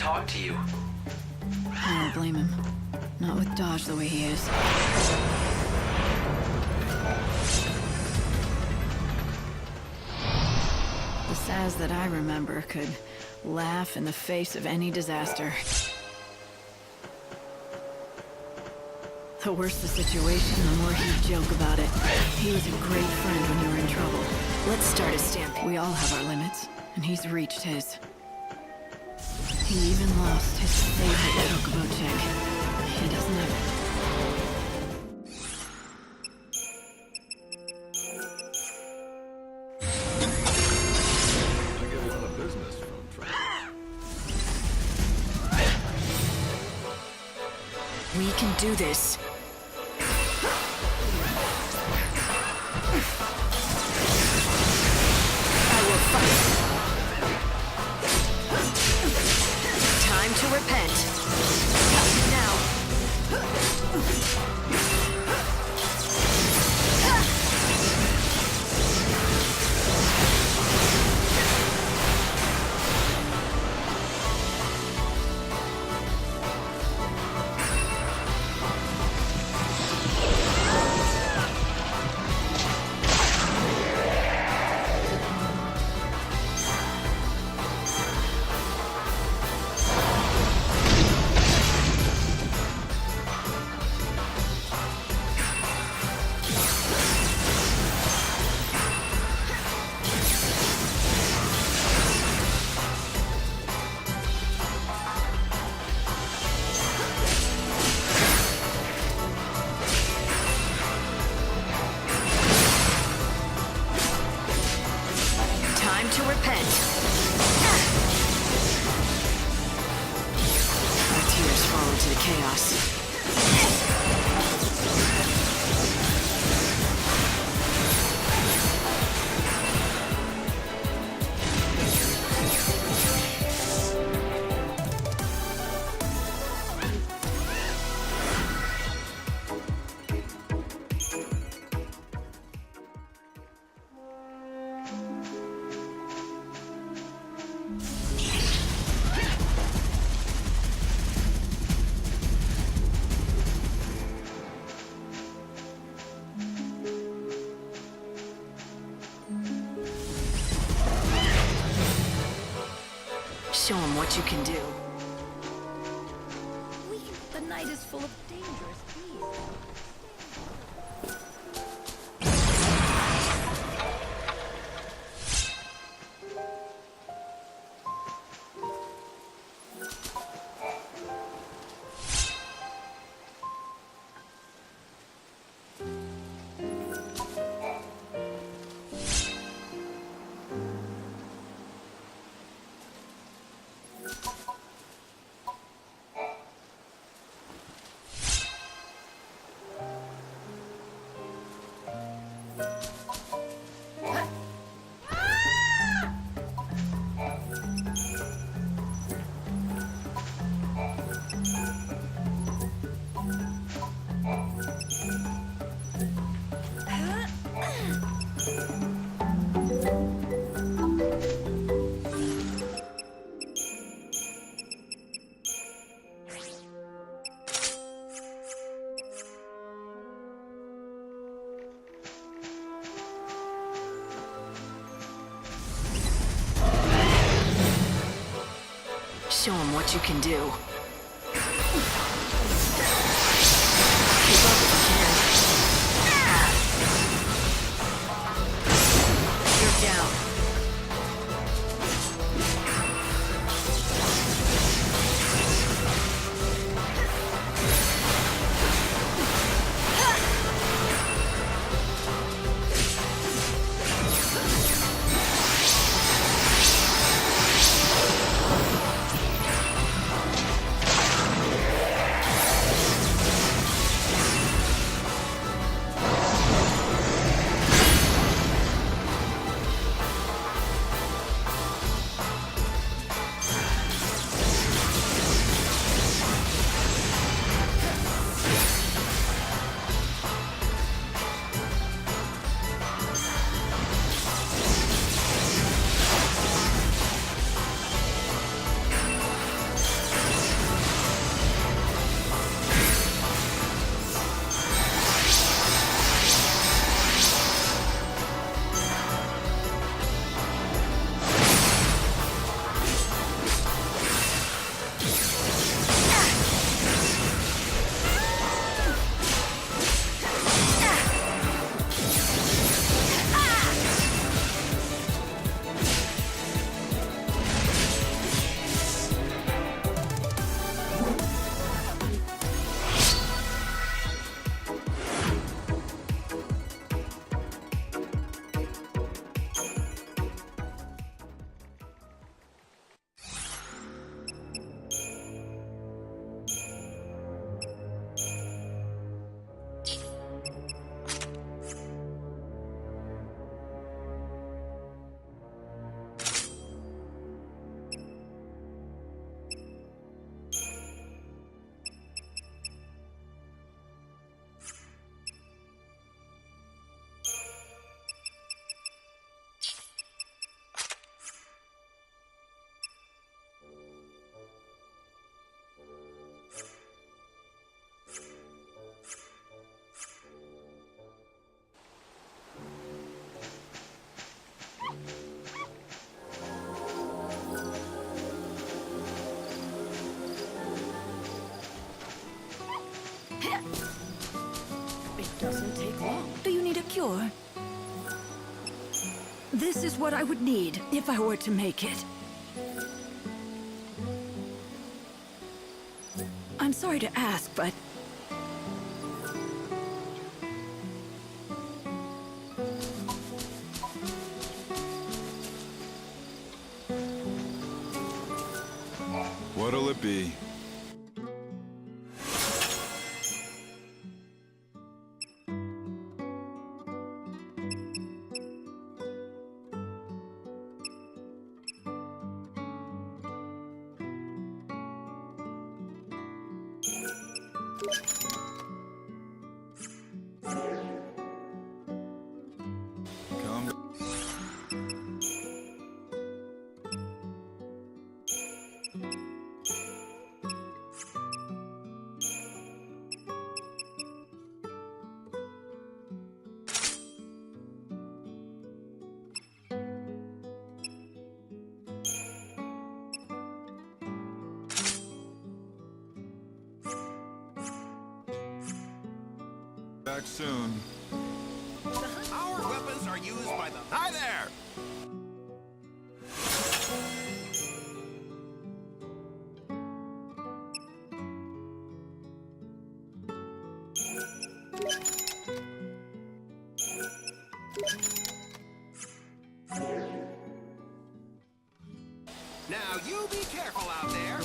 talk to you. I don't blame him. Not with Dodge the way he is. The Saz that I remember could laugh in the face of any disaster. The worse the situation, the more he'd joke about it. He was a great friend when you were in trouble. Let's start a stampede. We all have our limits, and he's reached his. He even lost his favorite chocobo chick. He doesn't have it. I get a lot of business from travel. We can do this. I will fight. Time to repent. Now. Time to repent. Our tears fall into the chaos. Show him what you can do. The night is full of dangerous beasts. Show him what you can do. Keep up if you can. You're down. Sure. This is what I would need if I were to make it. I'm sorry to ask, but... What'll it be? Come. Back soon. Our weapons are used by the... Hi there! Now you be careful out there.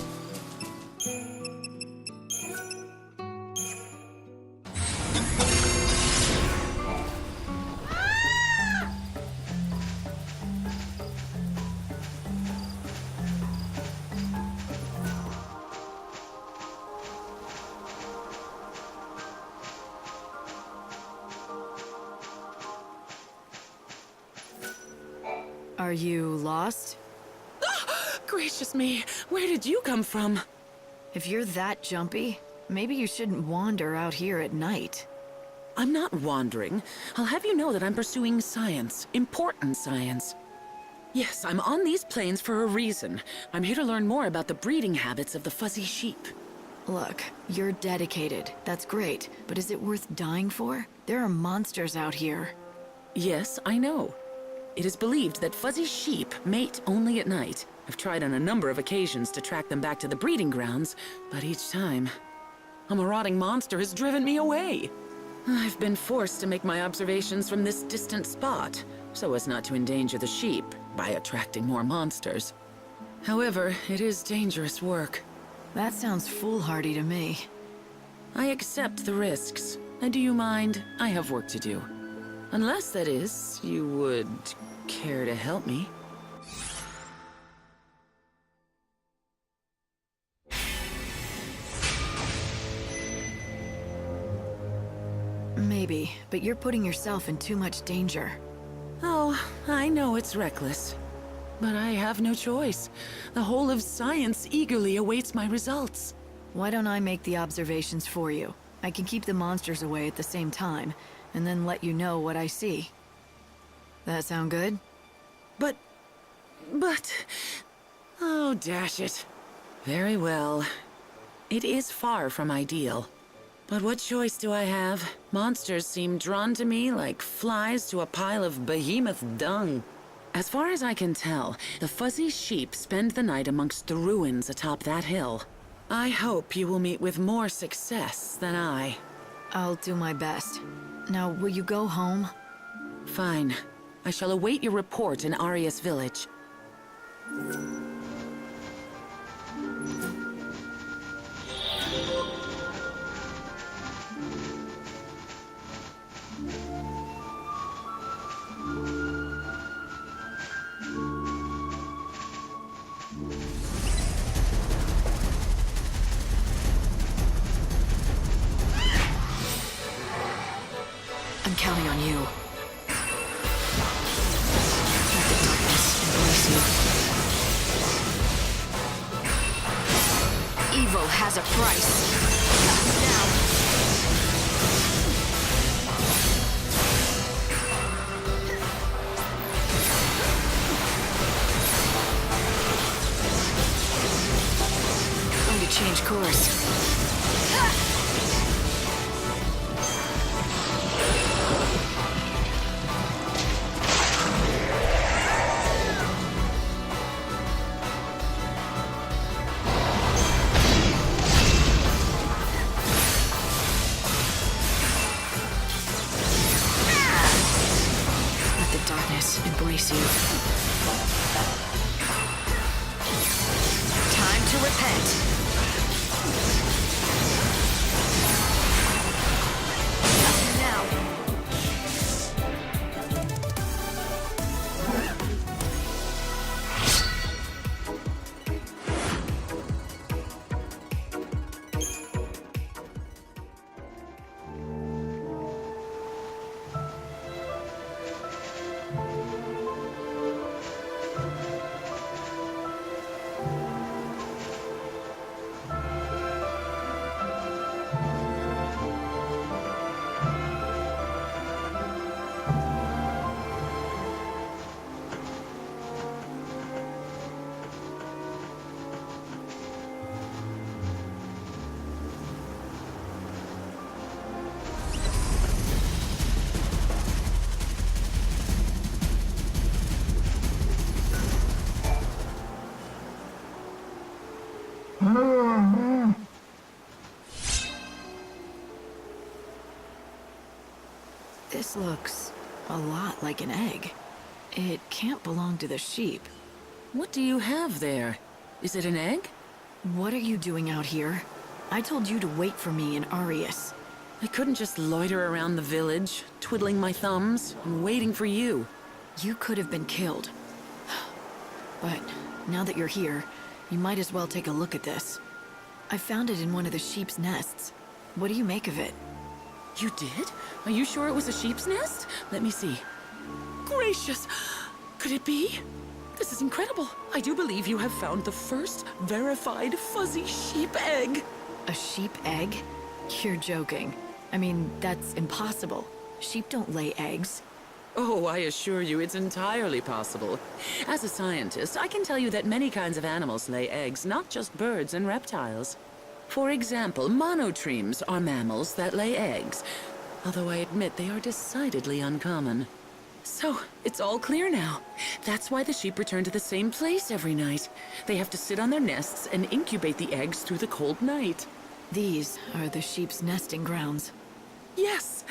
Are you lost? Gracious me, where did you come from? If you're that jumpy, maybe you shouldn't wander out here at night. I'm not wandering. I'll have you know that I'm pursuing science. Important science. Yes, I'm on these plains for a reason. I'm here to learn more about the breeding habits of the fuzzy sheep. Look, you're dedicated. That's great. But is it worth dying for? There are monsters out here. Yes, I know. It is believed that fuzzy sheep mate only at night. I've tried on a number of occasions to track them back to the breeding grounds, but each time, a marauding monster has driven me away. I've been forced to make my observations from this distant spot, so as not to endanger the sheep by attracting more monsters. However, it is dangerous work. That sounds foolhardy to me. I accept the risks. And do you mind? I have work to do. Unless, that is, you would care to help me. Maybe, but you're putting yourself in too much danger. Oh, I know it's reckless. But I have no choice. The whole of science eagerly awaits my results. Why don't I make the observations for you? I can keep the monsters away at the same time, and then let you know what I see. That sound good? But... Oh, dash it. Very well. It is far from ideal. But what choice do I have? Monsters seem drawn to me like flies to a pile of behemoth dung. As far as I can tell, the fuzzy sheep spend the night amongst the ruins atop that hill. I hope you will meet with more success than I. I'll do my best. Now, will you go home? Fine. I shall await your report in Aryas village. I'm counting on you. Let the darkness embrace you. Evil has a price. Now. Going to change course. gods embrace you. Time to repent. Now. This looks a lot like an egg. It can't belong to the sheep. What do you have there? Is it an egg? What are you doing out here? I told you to wait for me in Aryas. I couldn't just loiter around the village, twiddling my thumbs and waiting for you. You could have been killed. But now that you're here, you might as well take a look at this. I found it in one of the sheep's nests. What do you make of it? You did? Are you sure it was a sheep's nest? Let me see. Gracious! Could it be? This is incredible. I do believe you have found the first verified fuzzy sheep egg. A sheep egg? You're joking. I mean, that's impossible. Sheep don't lay eggs. Oh, I assure you it's entirely possible. As a scientist, I can tell you that many kinds of animals lay eggs, not just birds and reptiles. For example, monotremes are mammals that lay eggs, although I admit they are decidedly uncommon. So, it's all clear now. That's why the sheep return to the same place every night. They have to sit on their nests and incubate the eggs through the cold night. These are the sheep's nesting grounds. Yes!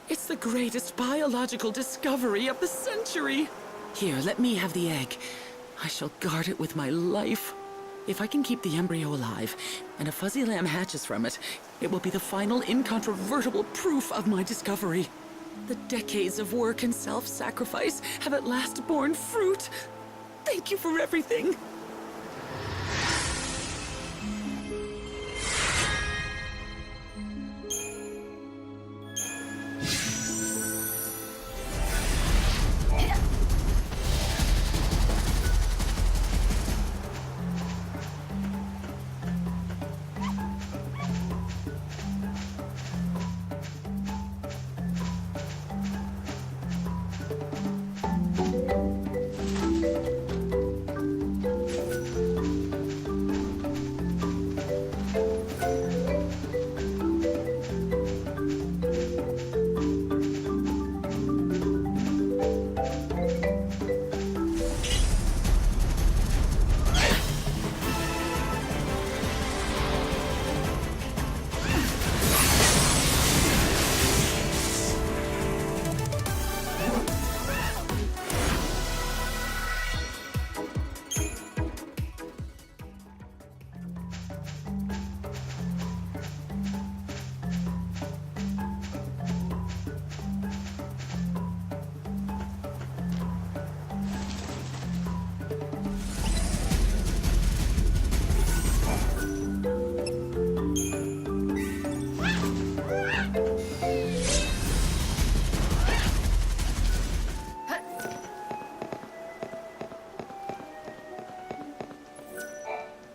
It's the greatest biological discovery of the century! Here, let me have the egg. I shall guard it with my life. If I can keep the embryo alive, and a fuzzy lamb hatches from it, it will be the final incontrovertible proof of my discovery. The decades of work and self-sacrifice have at last borne fruit. Thank you for everything.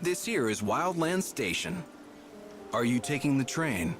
This here is Wildlands Station. Are you taking the train?